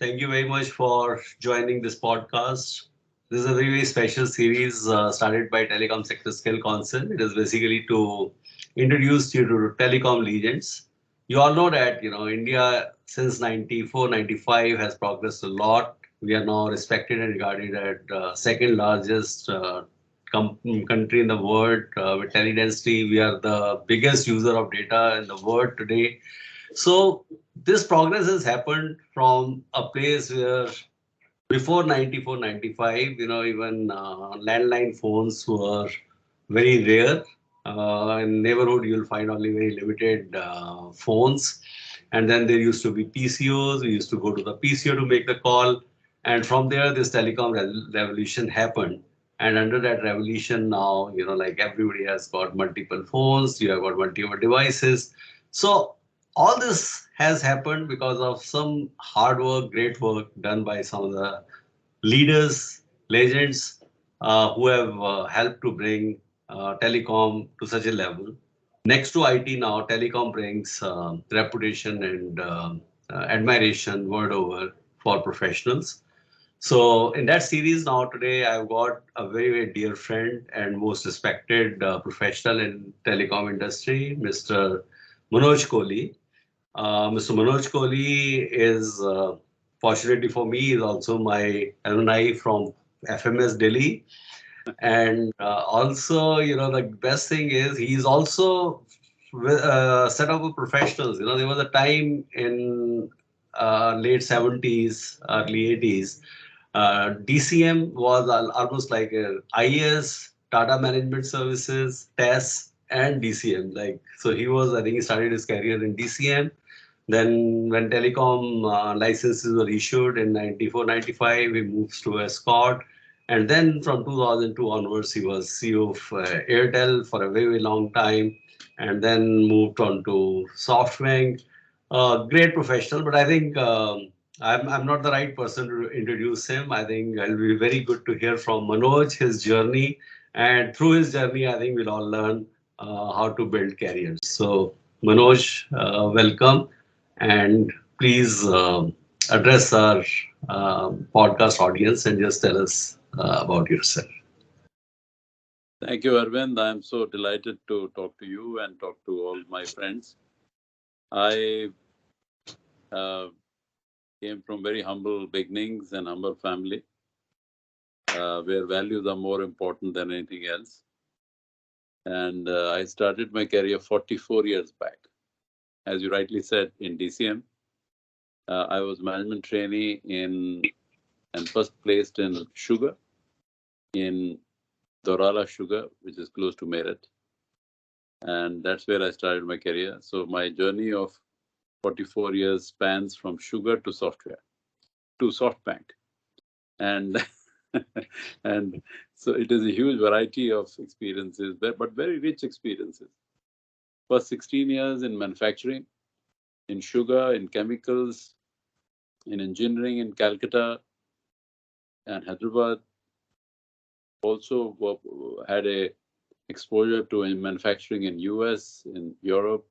Thank you very much for joining this podcast. This is a very special series started by Telecom Sector Skill Council. It is basically to introduce you to Telecom Legends. You all know that India since 94, 95 has progressed a lot. We are now respected and regarded as second largest country in the world with teledensity. We are the biggest user of data in the world today. So this progress has happened from a place where before 94, 95, even landline phones were very rare. In neighborhood, you'll find only very limited phones. And then there used to be PCOs. We used to go to the PCO to make the call. And from there, this telecom revolution happened. And under that revolution now, like everybody has got multiple phones, you have got multiple devices. So all this has happened because of some hard work, great work done by some of the leaders, legends who have helped to bring telecom to such a level. Next to IT now, telecom brings reputation and admiration world over for professionals. So in that series now today, I've got a very, very dear friend and most respected professional in telecom industry, Mr. Manoj Kohli. Mr. Manoj Kohli is, fortunately for me, is also my alumni from FMS Delhi. And also, the best thing is he's also set up with professionals. There was a time in late 70s, early 80s, DCM was almost like a IAS, Tata Management Services, TES, and DCM. Like so, I think he started his career in DCM. Then when telecom licenses were issued in 94, 95, he moves to Escort. And then from 2002 onwards, he was CEO of Airtel for a very, very long time, and then moved on to SoftBank. Great professional, but I think I'm not the right person to introduce him. I think it'll be very good to hear from Manoj, his journey. And through his journey, I think we'll all learn how to build careers. So, Manoj, welcome. And please address our podcast audience and just tell us about yourself. Thank you, Arvind. I'm so delighted to talk to you and talk to all my friends. I came from very humble beginnings and humble family, where values are more important than anything else. And I started my career 44 years back. As you rightly said, in DCM. I was management trainee and first placed in sugar, in Dorala Sugar, which is close to Meerut. And that's where I started my career. So my journey of 44 years spans from sugar to software, to SoftBank. And and so it is a huge variety of experiences, but very rich experiences. First 16 years in manufacturing, in sugar, in chemicals, in engineering in Calcutta and Hyderabad. Also had a exposure to manufacturing in US, in Europe,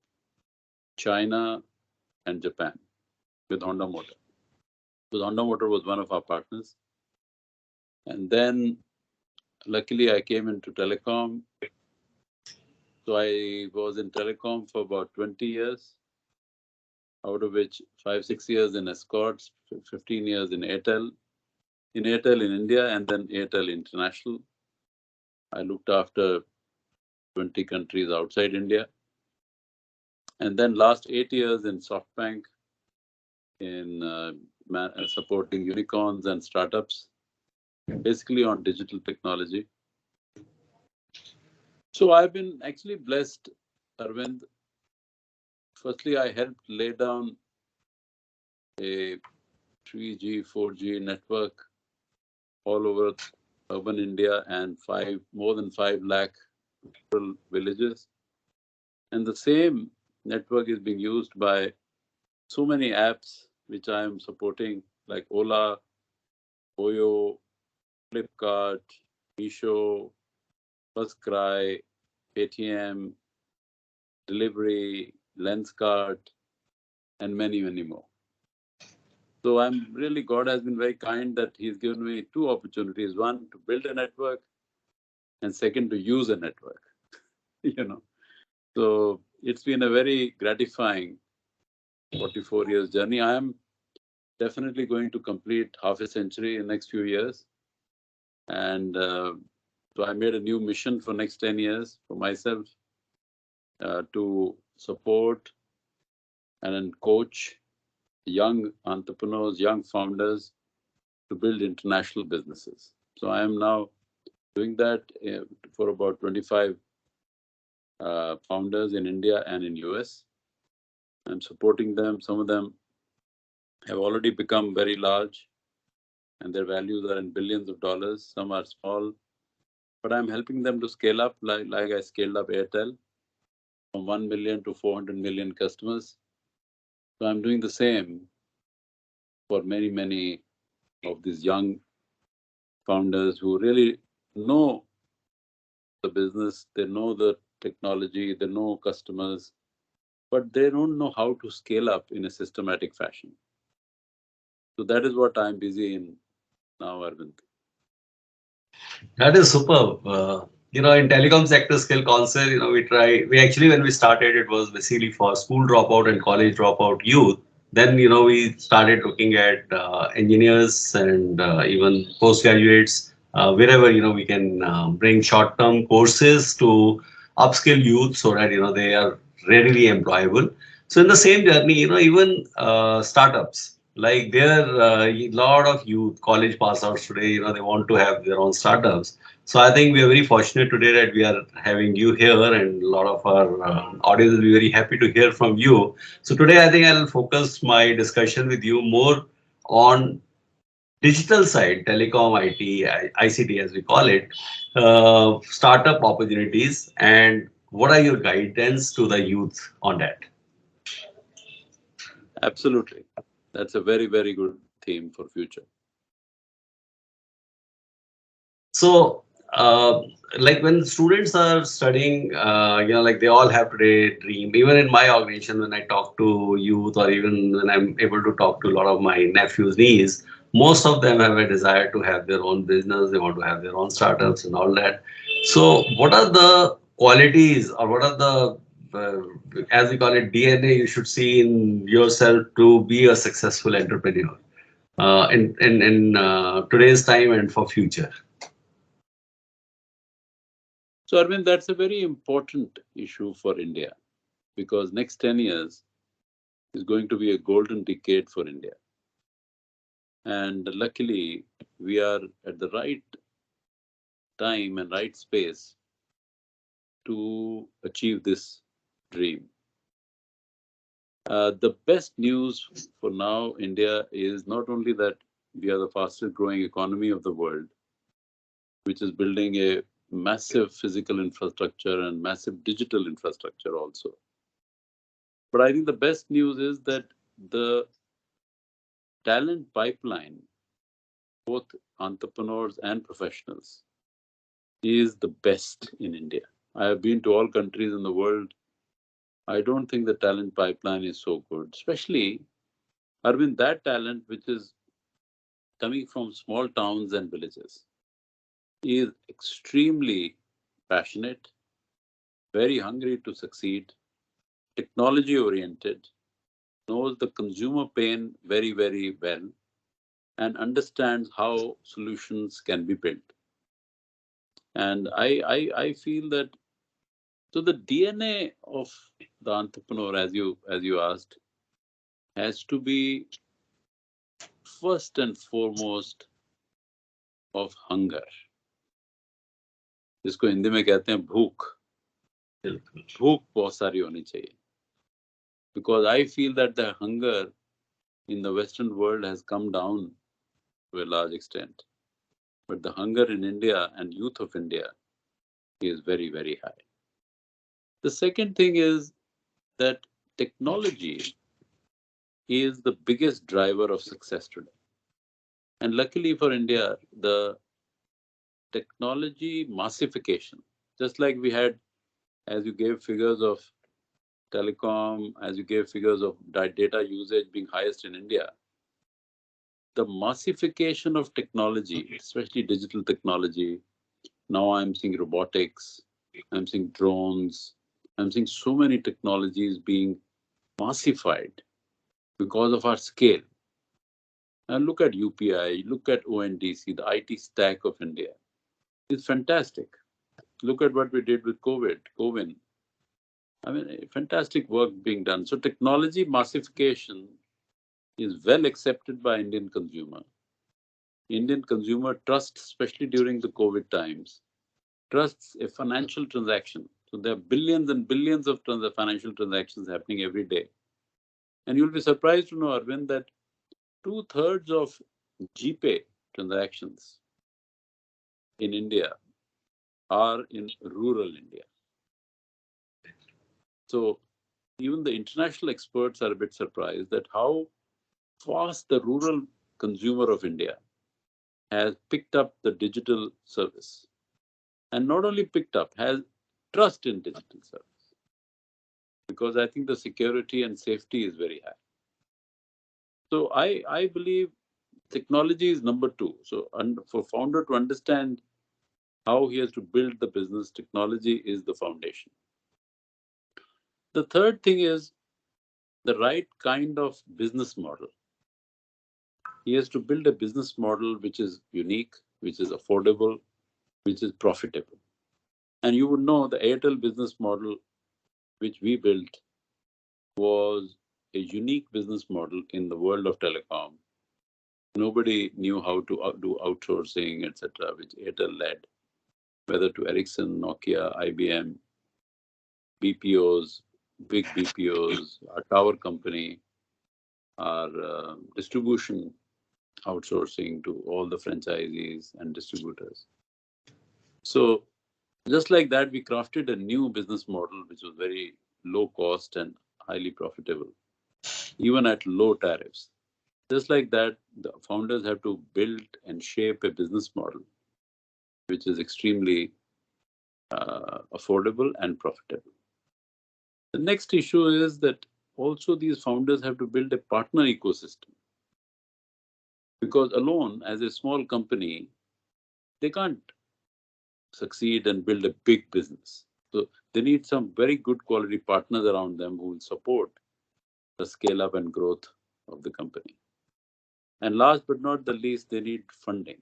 China, and Japan with Honda Motor. Because Honda Motor was one of our partners. And then, luckily, I came into telecom. So I was in telecom for about 20 years, out of which 5-6 years in Escorts, 15 years in Airtel in India, and then Airtel International. I looked after 20 countries outside India. And then last 8 years in SoftBank, in supporting unicorns and startups, basically on digital technology. So I've been actually blessed, Arvind. Firstly, I helped lay down a 3G, 4G network all over urban India and more than 5 lakh rural villages. And the same network is being used by so many apps which I am supporting, like Ola, Oyo, Flipkart, Meesho, FirstCry, Paytm, Delivery, Lenskart, and many, many more. So I'm really, God has been very kind that He's given me two opportunities. One, to build a network, and second, to use a network, you know. So it's been a very gratifying 44 years journey. I am definitely going to complete half a century in next few years. And so I made a new mission for next 10 years for myself, to support and then coach young entrepreneurs, young founders to build international businesses. So I am now doing that for about 25 founders in India and in US. I'm supporting them. Some of them have already become very large and their values are in billions of dollars. Some are small, but I'm helping them to scale up like I scaled up Airtel from 1 million to 400 million customers. So I'm doing the same for many, many of these young founders who really know the business, they know the technology, they know customers, but they don't know how to scale up in a systematic fashion. So that is what I'm busy in now, Arvind. That is superb. In telecom sector skill council, we actually, when we started, it was basically for school dropout and college dropout youth. Then, we started looking at engineers and even postgraduates, wherever, we can bring short-term courses to upskill youth so that, they are readily employable. So in the same journey, even startups, like there are a lot of youth, college pass outs today, they want to have their own startups. So I think we are very fortunate today that we are having you here, and a lot of our audience will be very happy to hear from you. So today I think I'll focus my discussion with you more on digital side, telecom, IT, ICT as we call it, startup opportunities, and what are your guidance to the youth on that? Absolutely. That's a very, very good theme for future. So, like when students are studying, like they all have today dream. Even in my organization, when I talk to youth, or even when I'm able to talk to a lot of my nephews, nieces, most of them have a desire to have their own business. They want to have their own startups and all that. So, what are the qualities, or what are the as we call it, DNA you should see in yourself to be a successful entrepreneur in today's time and for future? So, Arvind, that's a very important issue for India because next 10 years is going to be a golden decade for India. And luckily, we are at the right time and right space to achieve this dream. The best news for now, India, is not only that we are the fastest growing economy of the world, which is building a massive physical infrastructure and massive digital infrastructure also. But I think the best news is that the talent pipeline, both entrepreneurs and professionals, is the best in India. I have been to all countries in the world. I don't think the talent pipeline is so good, especially, Arvind, that talent which is coming from small towns and villages is extremely passionate, very hungry to succeed, technology oriented, knows the consumer pain very, very well, and understands how solutions can be built. And I feel that so the DNA of the entrepreneur, as you asked, has to be first and foremost of hunger. जिसको हिंदी में कहते हैं भूख. भूख बहुत सारी होनी चाहिए. Because I feel that the hunger in the Western world has come down to a large extent. But the hunger in India and youth of India is very, very high. The second thing is that technology is the biggest driver of success today. And luckily for India, the technology massification, just like we had, as you gave figures of telecom, as you gave figures of data usage being highest in India, the massification of technology, especially digital technology. Now I'm seeing robotics, I'm seeing drones, I'm seeing so many technologies being massified because of our scale. And look at UPI, look at ONDC, the IT stack of India. It's fantastic. Look at what we did with COVID. I mean, fantastic work being done. So technology massification is well accepted by Indian consumer. Indian consumer trusts, especially during the COVID times, trusts a financial transaction. So there are billions and billions of financial transactions happening every day. And you'll be surprised to know, Arvind, that two-thirds of GPay transactions in India are in rural India. So even the international experts are a bit surprised that how fast the rural consumer of India has picked up the digital service. And not only picked up, has trust in digital service. Because I think the security and safety is very high. So I believe technology is number two. So for founder to understand how he has to build the business, technology is the foundation. The third thing is the right kind of business model. He has to build a business model which is unique, which is affordable, which is profitable. And you would know the Airtel business model which we built was a unique business model in the world of telecom. Nobody knew how to do outsourcing, etc., which Airtel led, whether to Ericsson, Nokia, IBM, BPOs, big BPOs, our tower company, our distribution outsourcing to all the franchisees and distributors. So just like that, we crafted a new business model which was very low cost and highly profitable, even at low tariffs. Just like that, the founders have to build and shape a business model which is extremely affordable and profitable. The next issue is that also these founders have to build a partner ecosystem, because alone as a small company, they can't succeed and build a big business. So they need some very good quality partners around them who will support the scale up and growth of the company. And last but not the least, they need funding,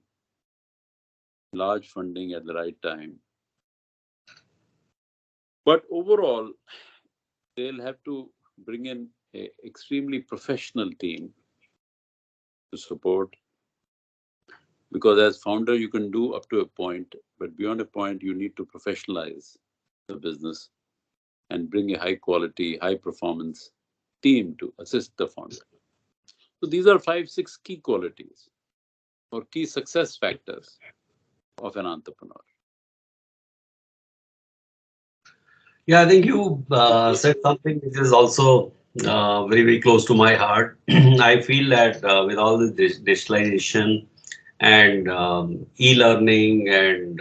large funding at the right time. But overall, they'll have to bring in an extremely professional team to support, because as founder you can do up to a point, but beyond a point you need to professionalize the business and bring a high quality, high performance team to assist the founder. So these are 5-6 key qualities or key success factors of an entrepreneur. Yeah, I think you said something which is also very, very close to my heart. I feel that with all the digitalization and e-learning and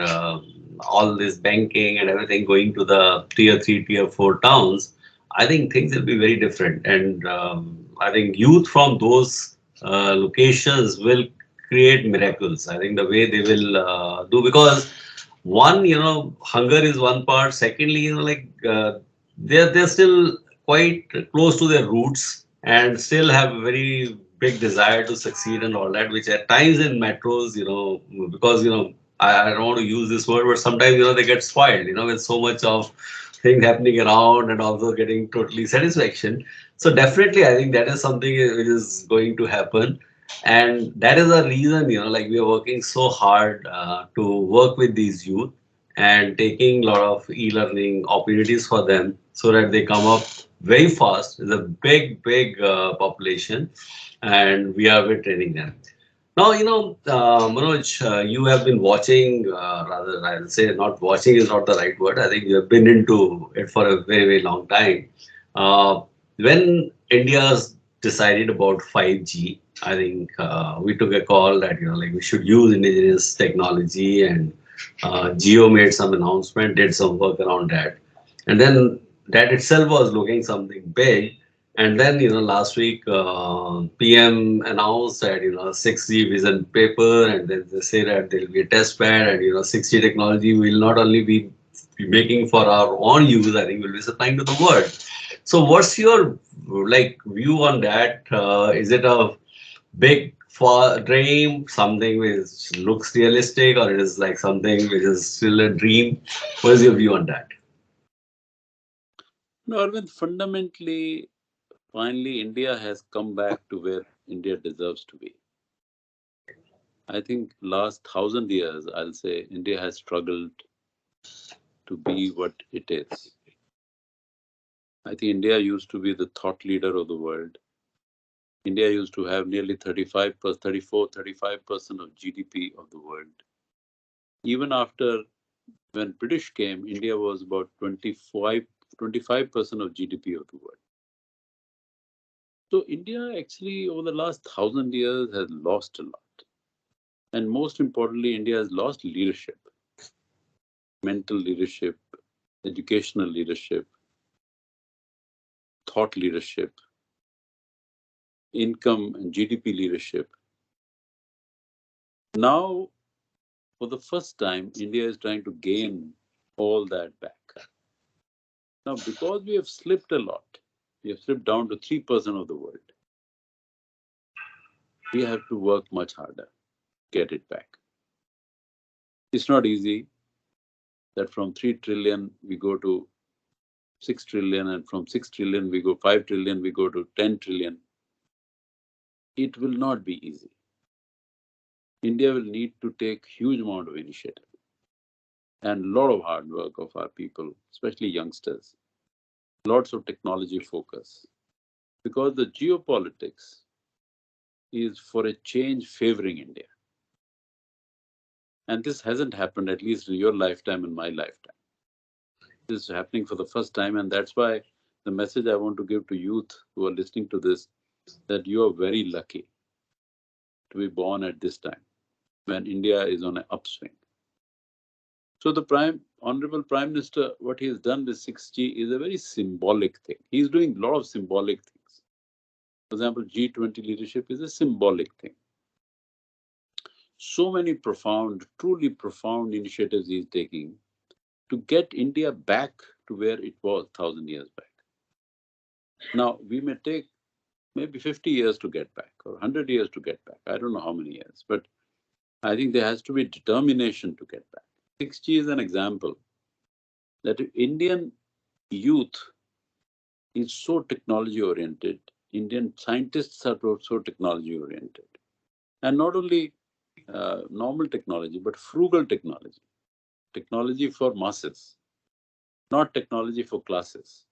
all this banking and everything going to the tier 3, tier 4 towns, I think things will be very different. And I think youth from those locations will create miracles. I think the way they will do, because one, hunger is one part. Secondly, they're still quite close to their roots and still have a very big desire to succeed and all that, which at times in metros, because I don't want to use this word, but sometimes they get spoiled, with so much of things happening around and also getting totally satisfaction. So definitely, I think that is something which is going to happen. And that is the reason, like we are working so hard to work with these youth and taking a lot of e-learning opportunities for them so that they come up very fast. It's a big, big population, and we are training them. Now, Manoj, you have been watching, rather, I'll say not watching is not the right word. I think you have been into it for a very, very long time. When India's decided about 5G, I think we took a call that, like we should use indigenous technology, and Geo made some announcement, did some work around that. And then that itself was looking something big. And then, last week, PM announced that, 6G vision paper, and then they say that there will be a test bed, and, 6G technology will not only be making for our own use, I think we'll be supplying to the world. So what's your view on that? Is it a big for dream, something which looks realistic, or it is like something which is still a dream? What is your view on that? No, Arvind, fundamentally, finally, India has come back to where India deserves to be. I think last 1,000 years, I'll say India has struggled to be what it is. I think India used to be the thought leader of the world. India used to have nearly 35%, 34, 35% of GDP of the world. Even after when British came, India was about 25% of GDP of the world. So India actually over the last 1,000 years has lost a lot. And most importantly, India has lost leadership, mental leadership, educational leadership, thought leadership, income and GDP leadership. Now, for the first time, India is trying to gain all that back. Now, because we have slipped a lot, we have slipped down to 3% of the world, we have to work much harder, get it back. It's not easy that from 3 trillion we go to 6 trillion, and from 6 trillion we go 5 trillion, we go to 10 trillion. It will not be easy. India will need to take huge amount of initiative and a lot of hard work of our people, especially youngsters, lots of technology focus, because the geopolitics is for a change favoring India. And this hasn't happened, at least in your lifetime and my lifetime. This is happening for the first time, and that's why the message I want to give to youth who are listening to this, that you are very lucky to be born at this time when India is on an upswing. So the Honorable Prime Minister, what he has done with 6G is a very symbolic thing. He's doing a lot of symbolic things. For example, G20 leadership is a symbolic thing. So many profound, truly profound initiatives he's taking to get India back to where it was 1,000 years back. Now, we may take maybe 50 years to get back or 100 years to get back. I don't know how many years, but I think there has to be determination to get back. 6G is an example that Indian youth is so technology oriented. Indian scientists are so technology oriented. And not only normal technology, but frugal technology. Technology for masses, not technology for classes.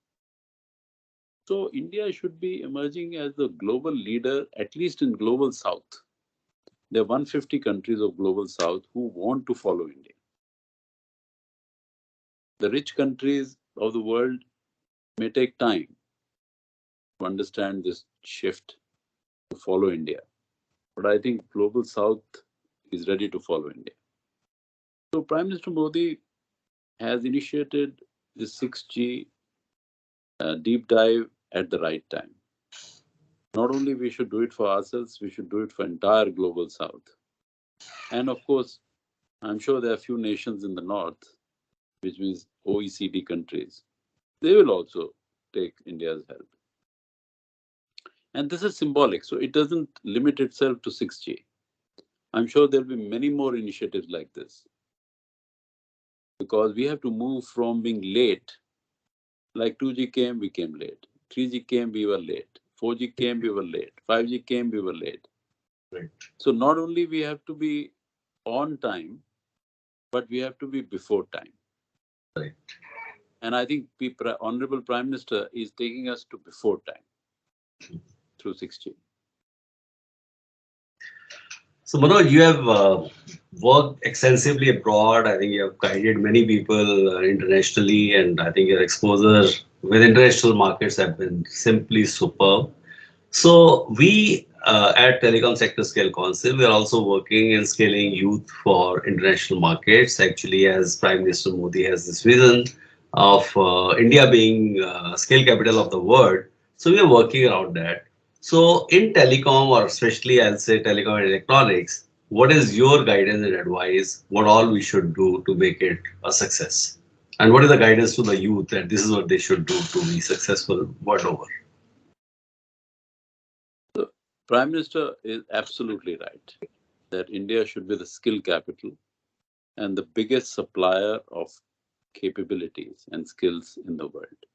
So India should be emerging as the global leader, at least in global south. There are 150 countries of global south who want to follow India. The rich countries of the world may take time to understand this shift to follow India. But I think global south is ready to follow India. So Prime Minister Modi has initiated the 6G deep dive at the right time. Not only we should do it for ourselves, we should do it for entire global south. And of course, I'm sure there are a few nations in the north, which means OECD countries. They will also take India's help. And this is symbolic, so it doesn't limit itself to 6G. I'm sure there'll be many more initiatives like this, because we have to move from being late. Like 2G came, we came late. 3G came, we were late. 4G came, we were late. 5G came, we were late. Right. So not only we have to be on time, but we have to be before time. Right. And I think Honorable Prime Minister is taking us to before time through 6G. So, Manoj, you have worked extensively abroad. I think you have guided many people internationally, and I think your exposure with international markets have been simply superb. So, we at Telecom Sector Scale Council, we are also working in scaling youth for international markets. Actually, as Prime Minister Modi has this vision of India being scale capital of the world. So we are working around that. So in telecom, or especially I'll say telecom and electronics, what is your guidance and advice? What all we should do to make it a success? And what is the guidance to the youth that this is what they should do to be successful world over? The Prime Minister is absolutely right that India should be the skill capital and the biggest supplier of capabilities and skills in the world.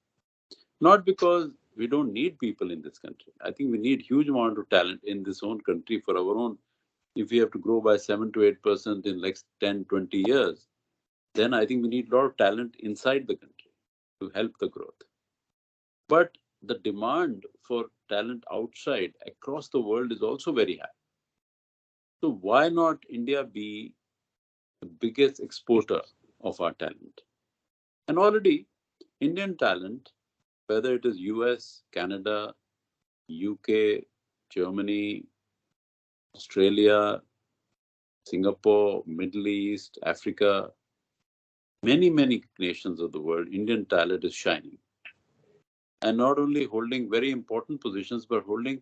Not because we don't need people in this country. I think we need huge amount of talent in this own country for our own. If we have to grow by 7 to 8% in next 10, 20 years, then I think we need a lot of talent inside the country to help the growth. But the demand for talent outside across the world is also very high. So why not India be the biggest exporter of our talent? And already Indian talent, whether it is US, Canada, UK, Germany, Australia, Singapore, Middle East, Africa, many nations of the world, Indian talent is shining. And not only holding very important positions, but holding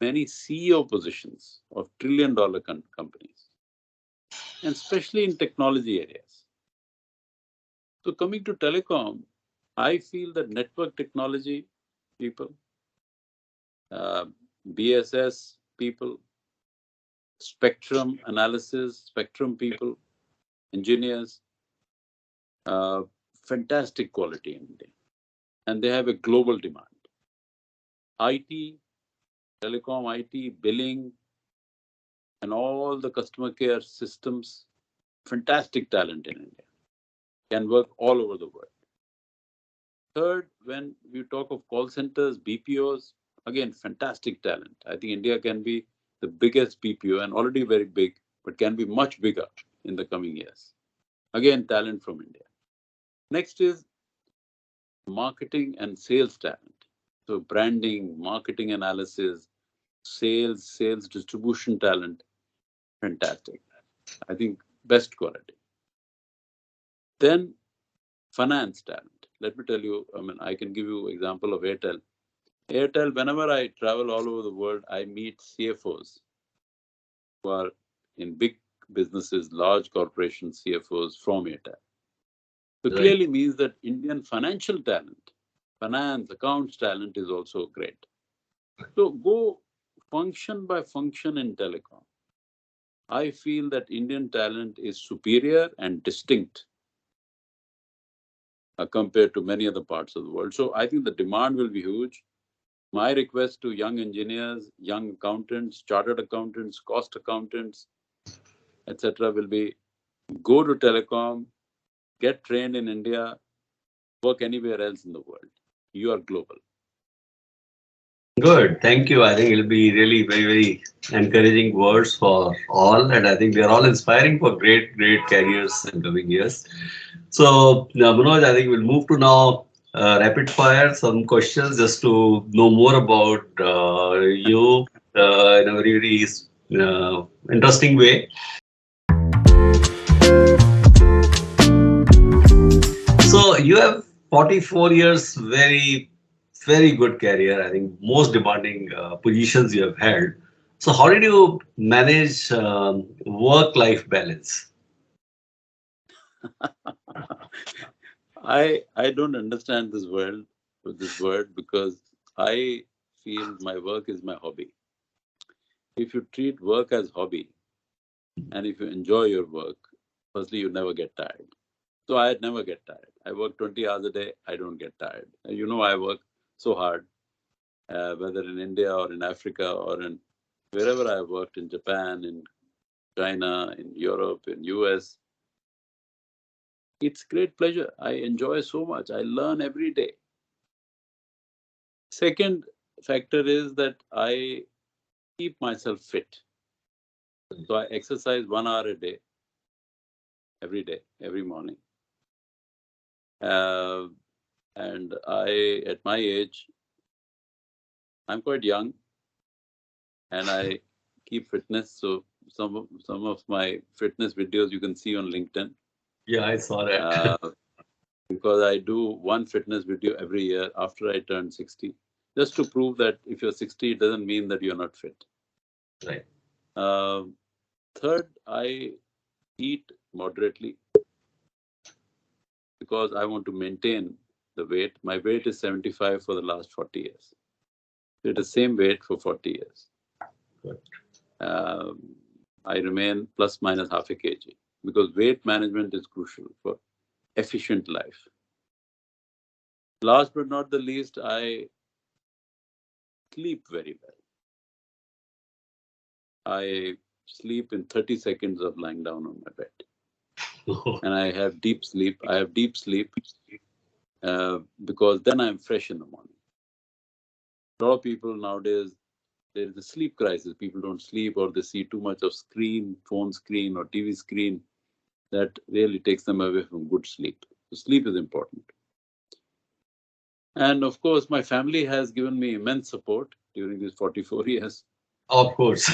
many CEO positions of trillion-dollar companies, and especially in technology areas. So coming to telecom, I feel that network technology people, uh, BSS people, spectrum analysis, spectrum people, engineers, uh, fantastic quality in India. And they have a global demand. IT, telecom, IT, billing, and all the customer care systems, fantastic talent in India, can work all over the world. Third, when we talk of call centers, BPOs, again, fantastic talent. I think India can be the biggest BPO and already very big, but can be much bigger in the coming years. Again, talent from India. Next is marketing and sales talent. So branding, marketing analysis, sales distribution talent, fantastic. I think best quality. Then finance talent. Let me tell you, I mean, I can give you example of Airtel. Airtel, whenever I travel all over the world, I meet CFOs who are in big businesses, large corporation CFOs from Airtel. So Right. clearly means that Indian financial talent, finance, accounts talent is also great. So go function by function in telecom. I feel that Indian talent is superior and distinct compared to many other parts of the world. So I think the demand will be huge. My request to young engineers, young accountants, chartered accountants, cost accountants, etc., will be go to telecom, get trained in India, work anywhere else in the world. You are global. Good. Thank you. I think it'll be really very encouraging words for all. And I think they're all inspiring for great careers in coming years. So, now, Manoj, I think we'll move to now rapid fire, some questions just to know more about you in a very interesting way. So, you have 44 years, very good career. I think most demanding positions you have held. So, how did you manage work-life balance? I don't understand this word because I feel my work is my hobby. If you treat work as hobby and if you enjoy your work, firstly you never get tired. So I never get tired. I work 20 hours a day. I don't get tired. You know, I work so hard, whether in India or in Africa or in wherever I worked, in Japan, in China, in Europe, in US. It's great pleasure. I enjoy so much. I learn every day. Second factor is that I keep myself fit. So I exercise 1 hour a day, every morning. Uh, and at my age, I'm quite young, and I keep fitness. So some of my fitness videos you can see on LinkedIn. Yeah, I saw that. Uh, because I do one fitness video every year after I turn 60. just to prove that if you're 60, it doesn't mean that you're not fit. Right. Third, I eat moderately because I want to maintain the weight. My weight is 75 for the last 40 years. It's the same weight for 40 years. Good. I remain plus minus half a kg because weight management is crucial for efficient life. Last but not the least, I sleep very well. I sleep in 30 seconds of lying down on my bed. And I have deep sleep. I have deep sleep because then I'm fresh in the morning. A lot of people nowadays, there is a sleep crisis. People don't sleep or they see too much of screen, phone screen or TV screen. That really takes them away from good sleep. So sleep is important. And of course, my family has given me immense support during these 44 years. Of course.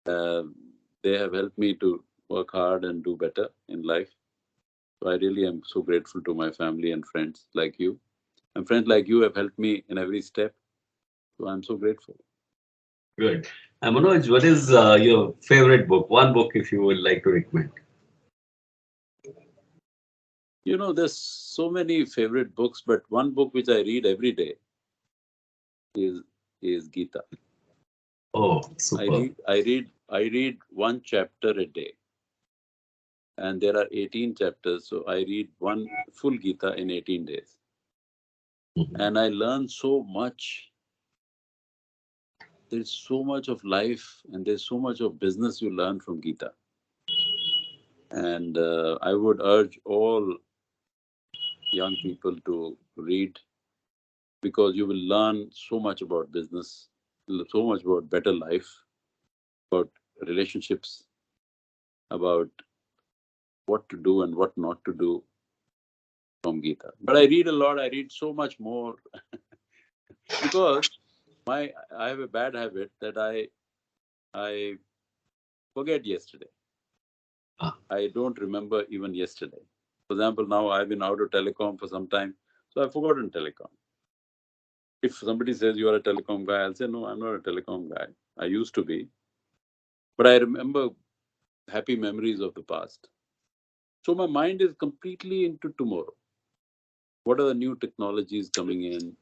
Uh, they have helped me to work hard and do better in life. So I really am so grateful to my family and friends like you. And friends like you have helped me in every step. So I'm so grateful. Good. And Manoj, what is your favorite book? One book if you would like to recommend. You know, there's so many favorite books, but one book which I read every day is Gita. Oh, I super. read I read I read one chapter a day. And there are 18 chapters, so I read one full Gita in 18 days. Mhm. And I learn so much. There's so much of life and there's so much of business you learn from Gita. And I would urge all young people to read because you will learn so much about business, so much about better life, about relationships, about what to do and what not to do from Gita. But I read a lot, I read so much more because I have a bad habit that I forget yesterday. Ah, I don't remember even yesterday. For example, now I've been out of telecom for some time, so I've forgotten telecom. If somebody says you are a telecom guy, I'll say, no, I'm not a telecom guy. I used to be. But I remember happy memories of the past. So my mind is completely into tomorrow. What are the new technologies coming in?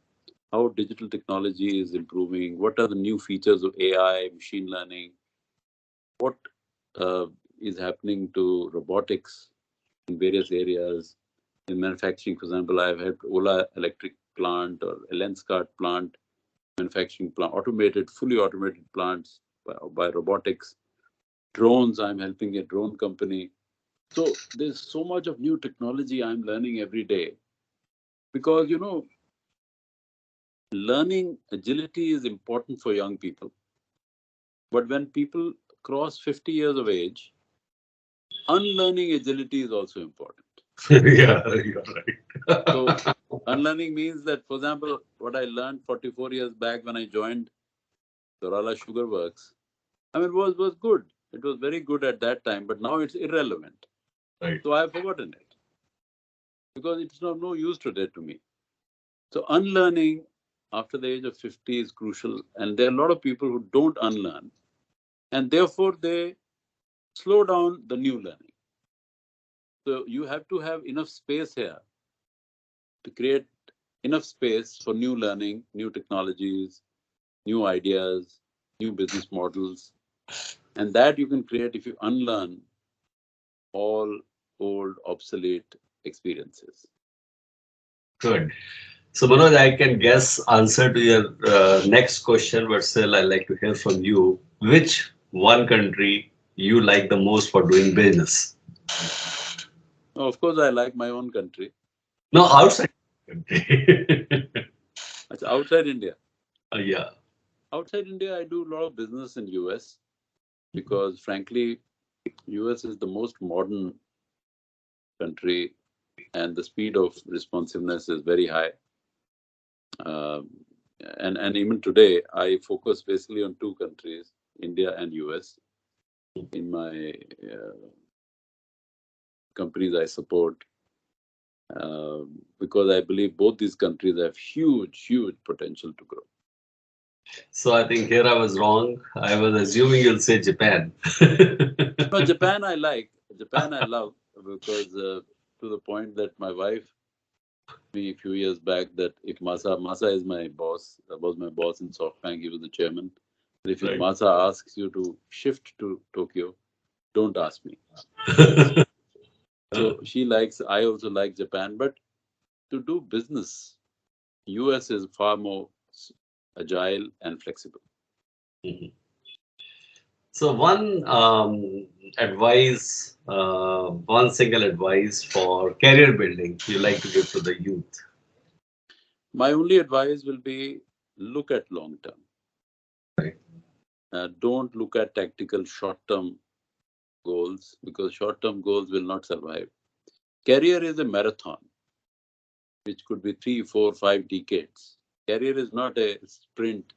How digital technology is improving? What are the new features of AI, machine learning? What uh, is happening to robotics in various areas? In manufacturing, for example, I've helped Ola electric plant or a Lenskart plant, manufacturing plant, fully automated plants by robotics. Drones, I'm helping a drone company. So there's so much of new technology I'm learning every day because, you know, learning agility is important for young people. But when people cross 50 years of age, unlearning agility is also important. yeah, you're right. So unlearning means that, for example, what I learned 44 years back when I joined Dorala Sugar Works, I mean, was good. It was very good at that time, but now it's irrelevant. Right. So I've forgotten it because it's of no use today to me. So unlearning after the age of 50 is crucial. And there are a lot of people who don't unlearn. And therefore, they slow down the new learning. So you have to have enough space here to create enough space for new learning, new technologies, new ideas, new business models. And that you can create if you unlearn all old, obsolete experiences. Good. So, Manoj, I can guess answer to your next question, but still, I'd like to hear from you. Which one country you like the most for doing business? Now, of course, I like my own country. No, outside country. That's outside India. Yeah. Outside India, I do a lot of business in US because, frankly, US is the most modern country and the speed of responsiveness is very high. Um, and even today, I focus basically on two countries, India and US, in my companies I support. because I believe both these countries have huge, huge potential to grow. So I think here I was wrong. I was assuming you'll say Japan. No, Japan I like. Japan I love because to the point that my wife me a few years back that if Masa is my boss, was my boss in SoftBank, he was the chairman. And if Right. Masa asks you to shift to Tokyo, don't ask me. So she likes, I also like Japan, but to do business, US is far more agile and flexible. Mhm. So one single advice for career building you like to give to the youth. My only advice will be look at long term. Right. Don't look at tactical short term goals because short term goals will not survive. Career is a marathon, which could be 3, 4, 5 decades. Career is not a sprint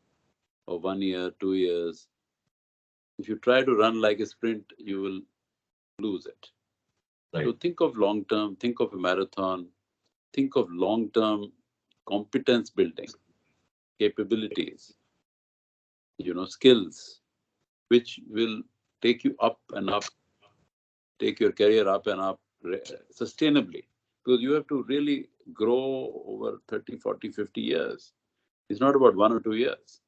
of 1 year, 2 years. If you try to run like a sprint, you will lose it. So Right. think of long term, think of a marathon, think of long term competence building, capabilities, skills, which will take you up and up, take your career up and up sustainably. Because you have to really grow over 30, 40, 50 years. It's not about 1 or 2 years.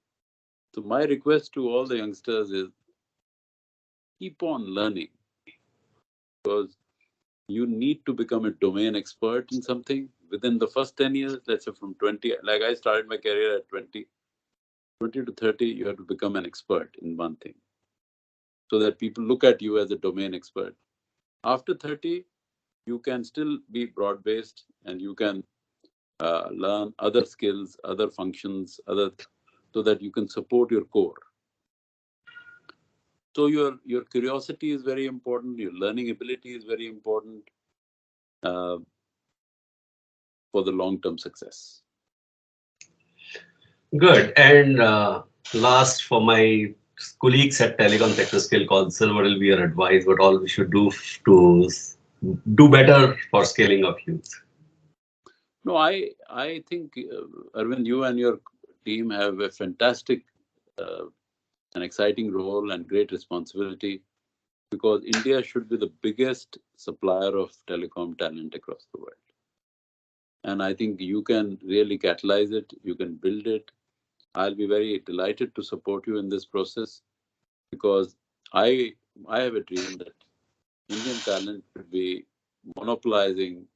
So my request to all the youngsters is keep on learning because you need to become a domain expert in something within the first 10 years. Let's say from 20, like I started my career at 20 to 30, you have to become an expert in one thing so that people look at you as a domain expert. After 30, you can still be broad based and you can learn other skills, other functions, so that you can support your core. So your curiosity is very important. Your learning ability is very important uh, for the long term success. Good. And last, for my colleagues at Telecom Sector Skill Council, what will be your advice? What all we should do to do better for scaling of youth? No, I think Arvind, you and your team have a fantastic, uh, an exciting role and great responsibility because India should be the biggest supplier of telecom talent across the world. And I think you can really catalyze it. You can build it. I'll be very delighted to support you in this process because I I have a dream that Indian talent should be monopolizing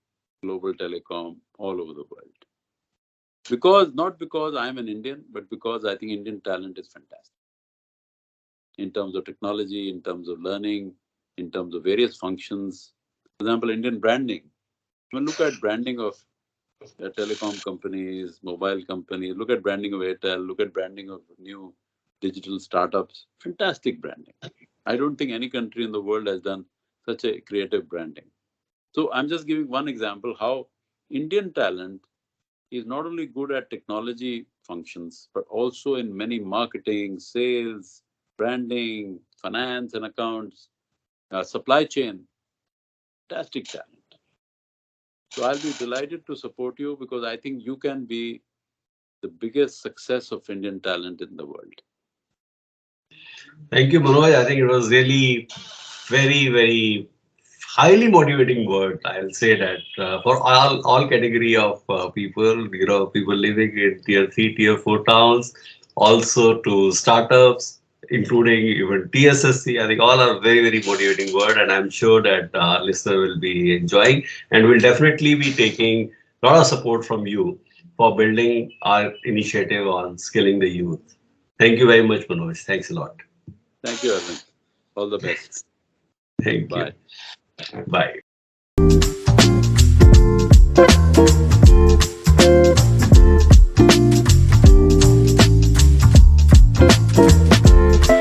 global telecom all over the world. Because not because I'm an Indian, but because I think Indian talent is fantastic in terms of technology, in terms of learning, in terms of various functions. For example, Indian branding. When look at branding of telecom companies, mobile companies, look at branding of Airtel, look at branding of new digital startups. Fantastic branding. I don't think any country in the world has done such a creative branding. So I'm just giving one example how Indian talent is not only good at technology functions, but also in many marketing, sales, branding, finance and accounts, supply chain. Fantastic talent. So I'll be delighted to support you because I think you can be the biggest success of Indian talent in the world. Thank you, Manoj. I think it was really very, very highly motivating word. I'll say that for all category of people, people living in tier 3, tier 4 towns, also to startups, including even TSSC. I think all are very, very motivating word, and I'm sure that our listener will be enjoying, and will definitely be taking a lot of support from you for building our initiative on skilling the youth. Thank you very much, Manoj. Thanks a lot. Thank you, Arvind. All the best. Thank you. Bye. Bye.